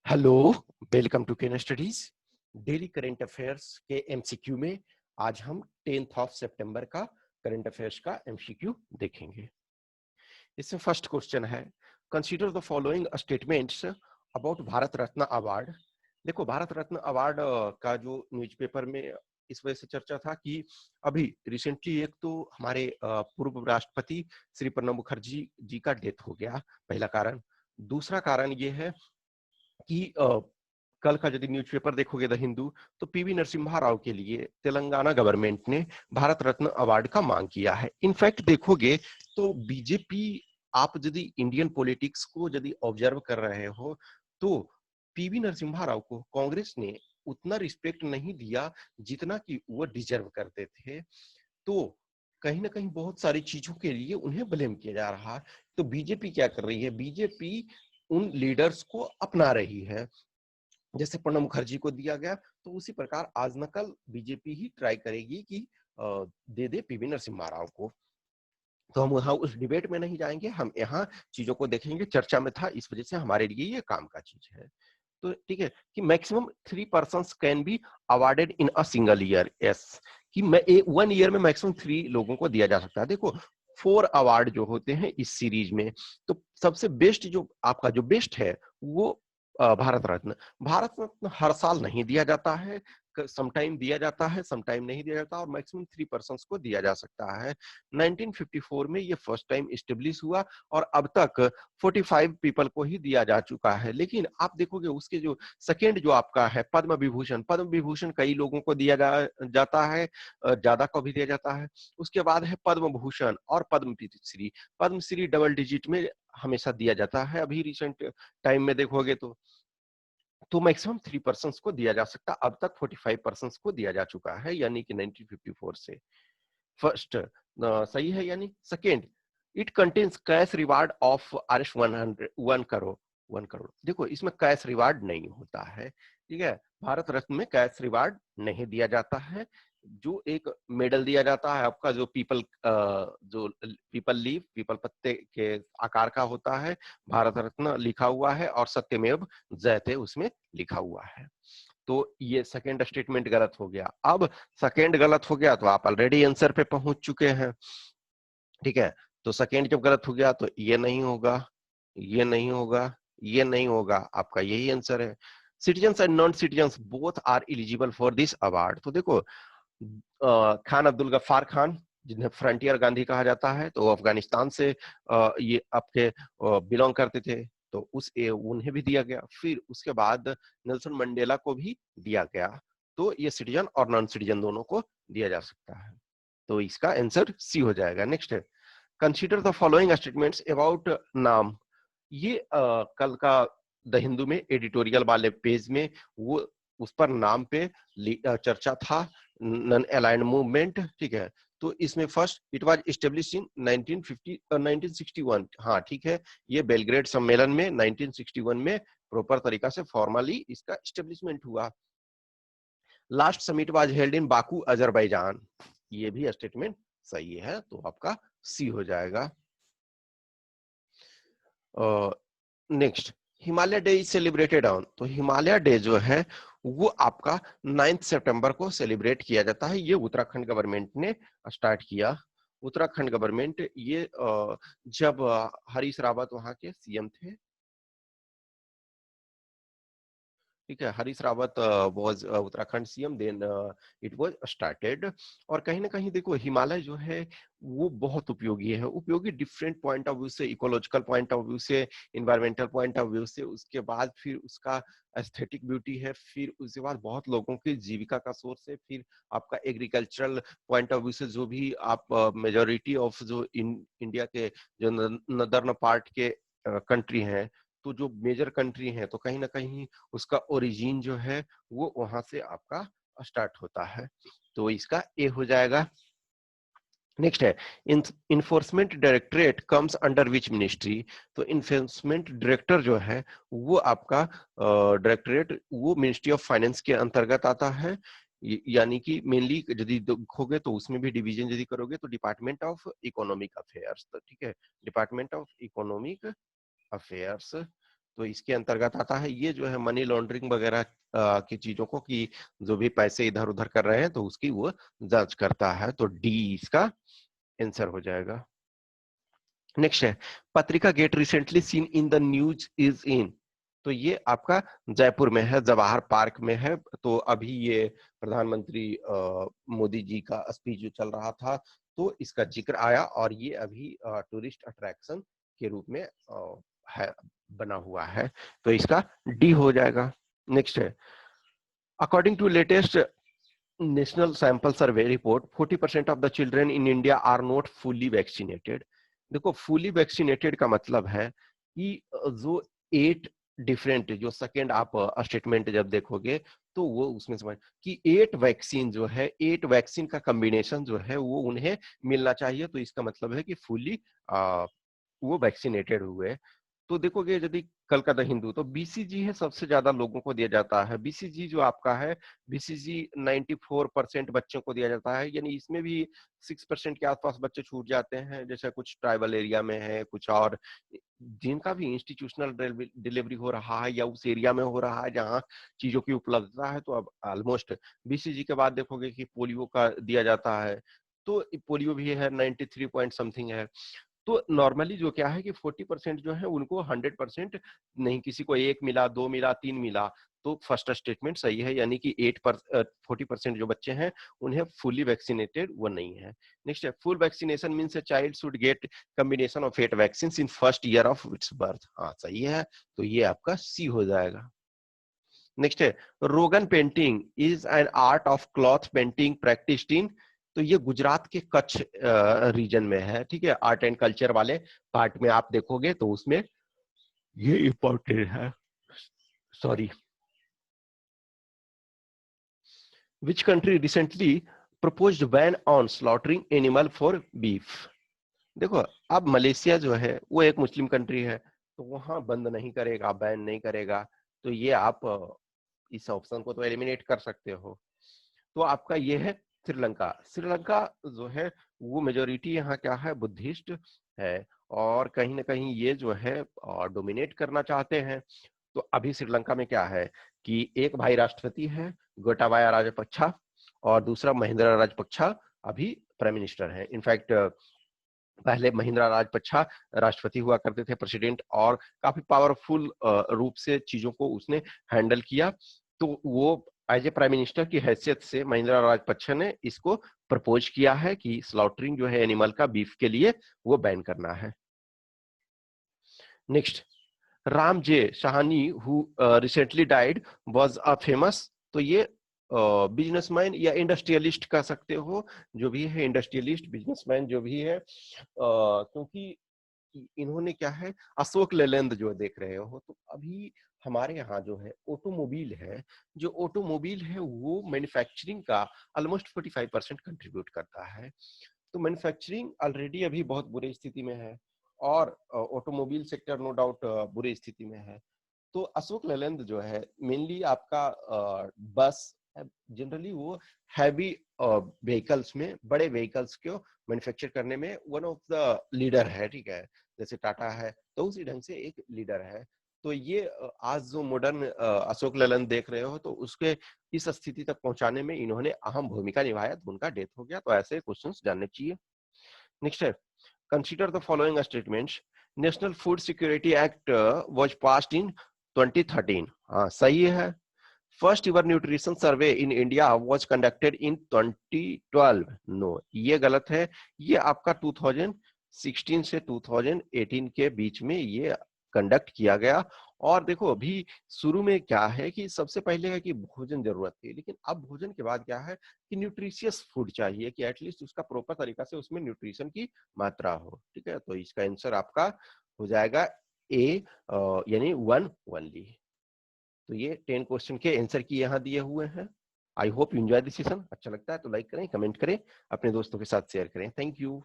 Hello, welcome to Ken studies. Daily current affairs के MCQ में आज हम 10th ऑफ सितंबर का करंट अफेयर्स का एमसीक्यू देखेंगे। इसमें फर्स्ट क्वेश्चन है, consider the following statements about Bharat Ratna award. देखो, भारत रत्न अवार्ड का जो न्यूज़पेपर में इस वजह से चर्चा था कि अभी रिसेंटली एक तो हमारे पूर्व राष्ट्रपति श्री प्रणब मुखर्जी जी का डेथ हो गया, पहला कारण। दूसरा कारण ये है कि कल का यदि न्यूज़पेपर देखोगे द हिंदू, तो पीवी नरसिम्हा राव के लिए तेलंगाना गवर्नमेंट ने भारत रत्न अवार्ड का मांग किया है। इनफैक्ट देखोगे तो बीजेपी, आप यदि इंडियन पॉलिटिक्स को यदि ऑब्जर्व कर रहे हो तो पीवी नरसिम्हा राव को कांग्रेस ने उतना रिस्पेक्ट नहीं दिया जितना कि वो डिजर्व करते थे। तो कहीं ना कहीं बहुत सारी चीजों के लिए उन्हें ब्लेम किया जा रहा है। तो बीजेपी क्या कर रही है? बीजेपी उन लीडर्स को अपना रही है। जैसे प्रणब मुखर्जी को दिया गया, तो उसी प्रकार आज न कल बीजेपी ही ट्राई करेगी कि दे दे पीवी नरसिम्हा राव को। तो हम यहाँ उस डिबेट में नहीं जाएंगे, हम यहाँ चीजों को देखेंगे। चर्चा में था, इस वजह से हमारे लिए ये काम का चीज है। तो ठीक है कि maximum 3 person can be awarded in a single year. Yes, कि मैं 1 ईयर में मैक्सिमम 3 लोगों को दिया जा सकता है। देखो, 4 अवार्ड जो होते हैं इस सीरीज में, तो सबसे बेस्ट जो आपका जो बेस्ट है वो भारत रत्न। भारत रत्न हर साल नहीं दिया जाता है, समटाइम दिया जाता है, समटाइम नहीं दिया जाता, और मैक्सिमम 3 पर्सन को दिया जा सकता है। 1954 में ये फर्स्ट टाइम स्टेब्लिश हुआ और अब तक 45 पीपल को ही दिया जा चुका है। लेकिन आप देखोगे उसके जो सेकेंड जो आपका है पद्म विभूषण, पद्म विभूषण कई लोगों को दिया जाता है, ज्यादा को भी दिया जाता है। उसके बाद है पद्म भूषण और पद्म श्री। पद्म श्री डबल डिजिट में हमेशा दिया जाता है। अभी रिसेंट टाइम में देखोगे तो मैक्सिमम 3 पर्सन को दिया जा सकता, अब तक 45 पर्सन को दिया जा चुका है, यानी कि 1954 से। फर्स्ट सही है, यानी second, it contains cash reward of RS 100 1 crore. देखो, इसमें कैश रिवार्ड नहीं होता है, ठीक है। भारत रत्न में कैश रिवार्ड नहीं दिया जाता है। जो एक मेडल दिया जाता है आपका, जो पीपल लीफ, पीपल पत्ते के आकार का होता है, भारत रत्न लिखा हुआ है और सत्यमेव जयते उसमें लिखा हुआ है। तो ये सेकेंड स्टेटमेंट गलत हो गया। अब सेकेंड गलत हो गया तो आप ऑलरेडी आंसर पे पहुंच चुके हैं, ठीक है। तो सेकेंड जब गलत हो गया तो ये नहीं होगा, ये नहीं होगा, ये नहीं होगा, आपका यही आंसर है। Citizens and non citizens both are eligible for this award. तो देखो, खान अब्दुल गफ्फार खान, जिन्हें फ्रंटियर गांधी कहा जाता है, तो वो अफगानिस्तान से ये आपके बिलोंग करते थे, तो उन्हें भी दिया गया। फिर उसके बाद नेल्सन मंडेला को भी दिया गया। तो ये सिटीजन और नॉन सिटीजन दोनों को दिया जा सकता है। तो इसका आंसर सी हो जाएगा। नेक्स्ट है, consider the following statements about नाम। ये कल का द हिंदू में एडिटोरियल वाले पेज में वो उस पर नाम पे चर्चा था, नॉन अलाइंड मूवमेंट, ठीक है। तो इसमें first, it was established in 1961। हाँ, ठीक है, ये बेलग्रेड सम्मेलन में 1961 में प्रॉपर तरीका से फॉर्मली इसका एस्टेब्लिशमेंट हुआ। Last summit was held in Baku Azerbaijan. ये भी स्टेटमेंट सही है, तो आपका सी हो जाएगा। Next, Himalaya day is celebrated on. तो हिमालय डे जो है वो आपका 9 सितंबर को सेलिब्रेट किया जाता है। ये उत्तराखंड गवर्नमेंट ने स्टार्ट किया। उत्तराखंड गवर्नमेंट ये जब हरीश रावत वहां के सीएम थे, ठीक है। Harish Rawat was Uttarakhand CM, then it was started. और कहीं ना कहीं देखो, हिमालय जो है वो बहुत उपयोगी है, उपयोगी डिफरेंट पॉइंट ऑफ व्यू से, इकोलॉजिकल पॉइंट ऑफ व्यू से, इन्वायरमेंटल पॉइंट ऑफ व्यू से। उसके बाद फिर उसका एस्थेटिक ब्यूटी है, फिर उसके बाद बहुत लोगों की जीविका का सोर्स है, फिर आपका एग्रीकल्चरल पॉइंट ऑफ व्यू से, जो भी आप मेजोरिटी ऑफ जो इंडिया के जो नदर्न पार्ट के कंट्री हैं, तो जो मेजर कंट्री है, तो कहीं ना कहीं उसका ओरिजिन जो है वो वहां से आपका स्टार्ट होता है। तो इसका ए हो जाएगा। नेक्स्ट है, enforcement directorate comes under which ministry. तो इन्फोर्समेंट डायरेक्टर जो है वो आपका डायरेक्टरेट वो मिनिस्ट्री ऑफ फाइनेंस के अंतर्गत आता है। यानी कि मेनली यदि देखोगे तो उसमें भी डिवीजन यदि करोगे तो डिपार्टमेंट ऑफ इकोनॉमिक अफेयर्स, तो ठीक है, डिपार्टमेंट ऑफ इकोनॉमिक अफेयर्स। तो इसके अंतर्गत आता है। ये जो है मनी लॉन्ड्रिंग वगैरह की चीजों को, कि जो भी पैसे इधर उधर कर रहे हैं तो उसकी वो जांच करता है। तो डी इसका आंसर हो जाएगा। नेक्स्ट है, Patrika gate recently seen in the news is in. तो ये आपका जयपुर में है, जवाहर पार्क में है। तो अभी ये प्रधानमंत्री मोदी जी का स्पीच जो चल रहा था तो इसका जिक्र आया, और ये अभी टूरिस्ट अट्रैक्शन के रूप में है, बना हुआ है। तो इसका डी हो जाएगा। नेक्स्ट है, according to latest national sample survey report 40% of the children in India are not fully vaccinated. देखो, फुली वैक्सीनेटेड का मतलब है कि जो 8 डिफरेंट, जो सेकेंड आप स्टेटमेंट जब देखोगे तो वो उसमें समझ कि 8 वैक्सीन जो है, 8 वैक्सीन का कॉम्बिनेशन जो है वो उन्हें मिलना चाहिए। तो इसका मतलब है कि फुली वो वैक्सीनेटेड हुए। तो देखोगे यदि कल का द हिंदू, तो बीसीजी है सबसे ज्यादा लोगों को दिया जाता है। बीसीजी जो आपका है, बीसीजी 94% बच्चों को दिया जाता है, यानी इसमें भी 6% के आसपास बच्चे छूट जाते हैं, जैसे कुछ ट्राइबल एरिया में है, कुछ और जिनका भी इंस्टीट्यूशनल डिलीवरी हो रहा है या उस एरिया में हो रहा है जहाँ चीजों की उपलब्धता है। तो अब ऑलमोस्ट बीसीजी के बाद देखोगे कि पोलियो का दिया जाता है। तो पोलियो भी है 93 पॉइंट समथिंग है। तो नॉर्मली जो क्या है कि 40% जो है उनको 100% नहीं, किसी को 1 मिला, 2 मिला, 3 मिला। तो फर्स्ट स्टेटमेंट सही है, यानी कि 40% जो बच्चे हैं उन्हें फुली वैक्सीनेटेड वो नहीं है। नेक्स्ट है, full vaccination means a child should get combination of 8 vaccine in first year of its birth. हाँ सही है, तो ये आपका सी हो जाएगा। नेक्स्ट है, रोगन painting is an art of cloth painting practised in. तो ये गुजरात के कच्छ रीजन में है, ठीक है। आर्ट एंड कल्चर वाले पार्ट में आप देखोगे तो उसमें ये इंपॉर्टेंट है। Sorry, which country recently proposed ban on slaughtering animal for beef. देखो, अब मलेशिया जो है वो एक मुस्लिम कंट्री है, तो वहां बंद नहीं करेगा, बैन नहीं करेगा। तो ये आप इस ऑप्शन को तो एलिमिनेट कर सकते हो। तो आपका ये है श्रीलंका। श्रीलंका जो है वो मेजोरिटी यहाँ क्या है, बुद्धिस्ट है, और कहीं ना कहीं ये जो है डोमिनेट करना चाहते हैं। तो अभी श्रीलंका में क्या है कि एक भाई राष्ट्रपति है, गोटाबाया राजपक्षा, और दूसरा महिंद्रा राजपक्षा अभी प्राइम मिनिस्टर है। इनफैक्ट पहले महिंद्रा राजपक्षा राष्ट्रपति हुआ करते थे, प्रेसिडेंट, और काफी पावरफुल रूप से चीजों को उसने हैंडल किया। तो वो एज ए प्राइम मिनिस्टर की हैसियत से महिंद्रा राजपक्षा ने इसको प्रपोज किया है कि स्लॉटरिंग जो है एनिमल का, बीफ के लिए वो बैन करना है। Next, Ram J Sahni who recently died was a famous. तो ये बिजनेसमैन या इंडस्ट्रियलिस्ट कह सकते हो, जो भी है इंडस्ट्रियलिस्ट बिजनेसमैन जो भी है, क्योंकि इन्होंने क्या है, अशोक लेलैंड जो देख रहे हो, तो अभी हमारे यहाँ जो है ऑटोमोबाइल है, जो ऑटोमोबाइल है वो मैन्युफैक्चरिंग का ऑलमोस्ट 45% कंट्रीब्यूट करता है। तो मैन्युफैक्चरिंग ऑलरेडी अभी बहुत बुरी स्थिति में है, और ऑटोमोबाइल सेक्टर नो डाउट बुरी स्थिति में है। तो अशोक लेलैंड जो है मेनली आपका बस, जनरली वो हैवी व्हीकल्स में, बड़े व्हीकल्स को मैन्युफैक्चर करने में वन ऑफ द लीडर है, ठीक है। जैसे टाटा है तो उसी ढंग से एक लीडर है। तो ये आज जो मॉडर्न अशोक लेलैंड देख रहे हो, तो उसके इस स्थिति तक पहुंचाने में इन्होंने अहम भूमिका निभाया, तो उनका डेथ हो गया। तो ऐसे क्वेश्चंस जानने चाहिए। नेक्स्ट है, consider the following statements. National food security act was passed in 2013। हाँ सही है। First ever nutrition survey in India was conducted in 2012। No, ये गलत है। ये आपका 2016 से 2018 के बीच में ये कंडक्ट किया गया। और देखो, अभी शुरू में क्या है कि सबसे पहले है कि भोजन जरूरत थी, लेकिन अब भोजन के बाद क्या है कि न्यूट्रिशियस फूड चाहिए, कि एटलीस्ट उसका प्रॉपर तरीका से उसमें न्यूट्रिशन की मात्रा हो, ठीक है। तो इसका आंसर आपका हो जाएगा ए, यानी 1 ओनली। तो ये 10 क्वेश्चन के आंसर की यहाँ दिए हुए हैं। I hope you enjoy this session. अच्छा लगता है तो लाइक करें, कमेंट करें, अपने दोस्तों के साथ शेयर करें। Thank you.